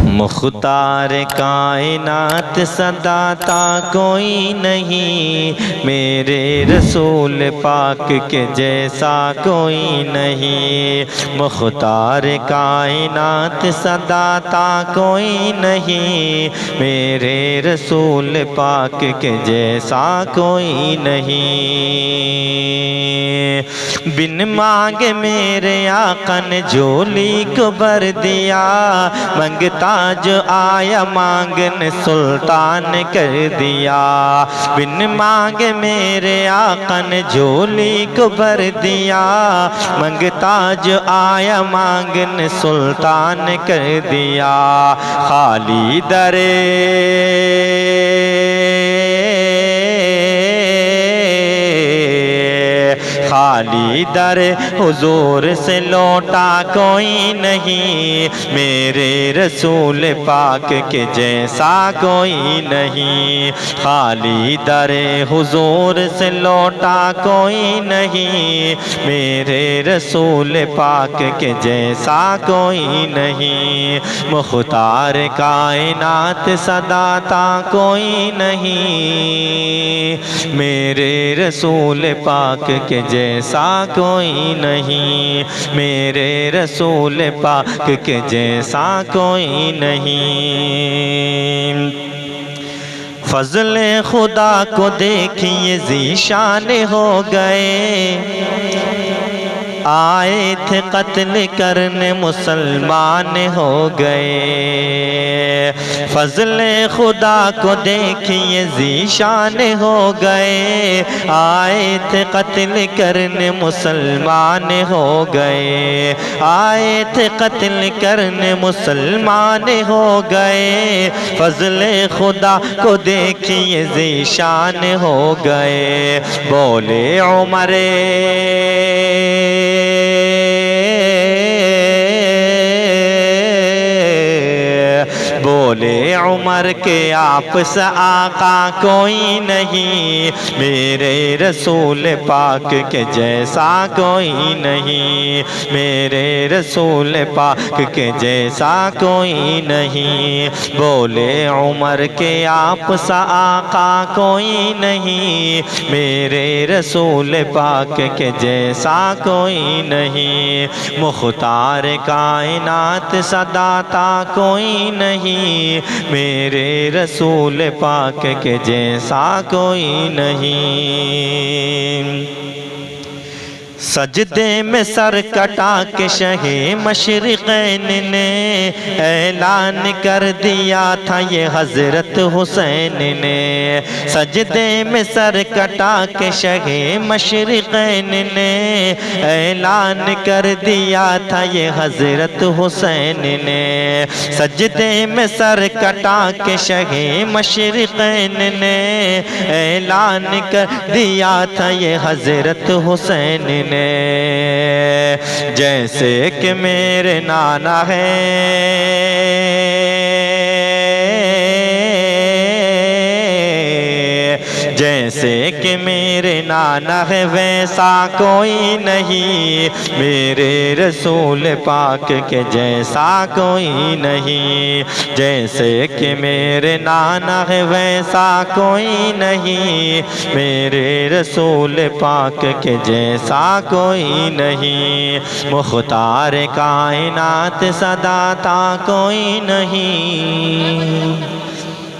مختار کائنات صداتا کوئی نہیں، میرے رسول پاک کے جیسا کوئی نہیں۔ مختار کائنات صداتا کوئی نہیں، میرے رسول پاک کے جیسا کوئی نہیں۔ بن مانگے میرے آقا نے جھولی کو بھر دیا، منگتا جو آیا مانگن سلطان کر دیا۔ بن مانگے میرے آقا نے جھولی کو بھر دیا، منگتا جو آیا مانگن سلطان کر دیا۔ خالی درے خالی در حضور سے لوٹا کوئی نہیں، میرے رسول پاک کے جیسا کوئی نہیں۔ خالی در حضور سے لوٹا کوئی نہیں، میرے رسول پاک کے جیسا کوئی نہیں۔ مختار کائنات صداتا کوئی نہیں، میرے رسول پاک کے جیسا کوئی نہیں، میرے رسول پاک کے جیسا کوئی نہیں۔ فضل خدا کو دیکھیے ذیشان ہو گئے، آئے تھے قتل کرنے مسلمان ہو گئے۔ فضل خدا کو دیکھیے ذیشان ہو گئے، آئے تھے قتل کرنے مسلمان ہو گئے، آئے تھے قتل کرنے مسلمان ہو گئے۔ فضل خدا کو دیکھیے ذیشان ہو گئے، بولے عمر بولے عمر کے آپ سا آقا کوئی نہیں، میرے رسول پاک کے جیسا کوئی نہیں، میرے رسول پاک کے جیسا کوئی نہیں۔ بولے عمر کے آپ سا آقا کوئی نہیں، میرے رسول پاک کے جیسا کوئی نہیں۔ مختار کائنات صداتا کوئی نہیں، میرے رسول پاک کے جیسا کوئی نہیں۔ سجدے میں سر کٹا کے شہ مشرقین نے اعلان کر دیا تھا یہ حضرت حسین نے۔ سجدے میں سر کٹا کے شہ مشرقین نے اعلان کر دیا تھا یہ حضرت حسین نے۔ سجدے میں سر کٹا کے شہ مشرقین نے اعلان کر دیا تھا یہ حضرت حسین نے۔ جیسے کہ میرے نانا جیسے کہ میرے نانا ہے ویسا کوئی نہیں، میرے رسول پاک کے جیسا کوئی نہیں۔ جیسے کہ میرے نانا ہے ویسا کوئی نہیں، میرے رسول پاک کے جیسا کوئی نہیں۔ مختار کائنات صداتا کوئی نہیں،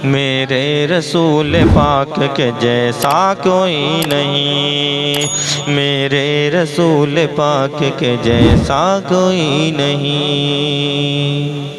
میرے رسول پاک کے جیسا کوئی نہیں، میرے رسول پاک کے جیسا کوئی نہیں۔